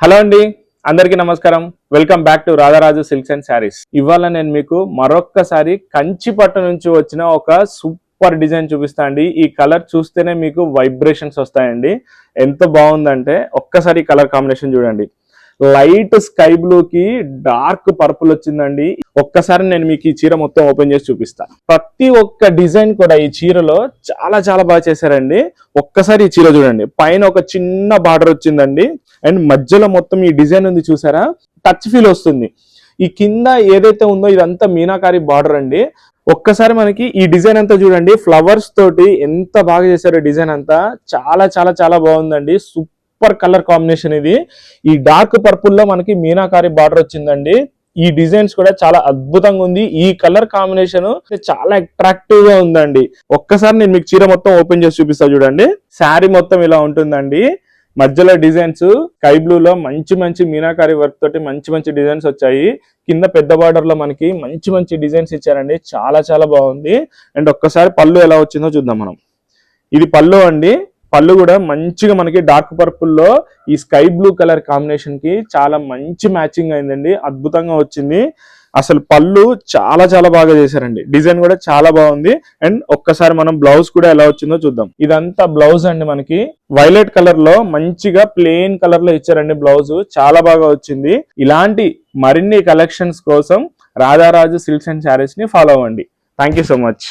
Hello అండి, అందరికీ నమస్కారం. Welcome back to Radharaju silks and sarees. ఇవాళ నేను మీకు మరొక్కసారి కంచి పట్టు నుంచి వచ్చిన ఒక సూపర్ డిజైన్ చూపిస్తా అండి. ఈ కలర్ చూస్తేనే మీకు వైబ్రేషన్స్ వస్తాయండి. ఎంత బాగుందంటే ఒక్కసారి కలర్ కాంబినేషన్ చూడండి. లైట్ స్కై బ్లూ కి డార్క్ పర్పుల్ వచ్చిందండి. ఒక్కసారి నేను మీకు ఈ చీర మొత్తం ఓపెన్ చేసి చూపిస్తా. ప్రతి ఒక్క డిజైన్ కూడా ఈ చీరలో చాలా చాలా బాగా చేశారండి. ఒక్కసారి ఈ చీర చూడండి. పైన ఒక చిన్న బార్డర్ వచ్చిందండి అండ్ మధ్యలో మొత్తం ఈ డిజైన్ ఉంది చూసారా, టచ్ ఫీల్ వస్తుంది. ఈ కింద ఏదైతే ఉందో ఇదంతా మీనాకారి బార్డర్ అండి. ఒక్కసారి మనకి ఈ డిజైన్ అంతా చూడండి, ఫ్లవర్స్ తోటి ఎంత బాగా చేశారో డిజైన్ అంతా. చాలా చాలా చాలా బాగుందండి. సూపర్ కలర్ కాంబినేషన్ ఇది. ఈ డార్క్ పర్పుల్ లో మనకి మీనాకారి బార్డర్ వచ్చిందండి. ఈ డిజైన్స్ కూడా చాలా అద్భుతంగా ఉంది. ఈ కలర్ కాంబినేషన్ చాలా అట్రాక్టివ్ గా ఉందండి. ఒక్కసారి నేను మీకు చీర మొత్తం ఓపెన్ చేసి చూపిస్తా చూడండి. శారీ మొత్తం ఇలా ఉంటుందండి. మధ్యలో డిజైన్స్ స్కై బ్లూ లో మంచి మంచి మీనాకారి వర్క్ తోటి మంచి మంచి డిజైన్స్ వచ్చాయి. కింద పెద్ద బార్డర్ లో మనకి మంచి మంచి డిజైన్స్ ఇచ్చారండి. చాలా చాలా బాగుంది. అండ్ ఒక్కసారి పళ్ళు ఎలా వచ్చిందో చూద్దాం మనం. ఇది పళ్ళు అండి. పళ్ళు కూడా మంచిగా మనకి డార్క్ పర్పుల్ లో ఈ స్కై బ్లూ కలర్ కాంబినేషన్ కి చాలా మంచి మ్యాచింగ్ అయిందండి. అద్భుతంగా వచ్చింది. అసలు పళ్ళు చాలా చాలా బాగా చేశారండి. డిజైన్ కూడా చాలా బాగుంది. అండ్ ఒక్కసారి మనం బ్లౌజ్ కూడా ఎలా వచ్చిందో చూద్దాం. ఇదంతా బ్లౌజ్ అండి. మనకి వైలెట్ కలర్ లో మంచిగా ప్లెయిన్ కలర్ లో ఇచ్చారండి. బ్లౌజ్ చాలా బాగా వచ్చింది. ఇలాంటి మరిన్ని కలెక్షన్స్ కోసం రాధారాజు సిల్క్స్ అండ్ శారీస్ ని ఫాలో అవ్వండి. Thank you so much.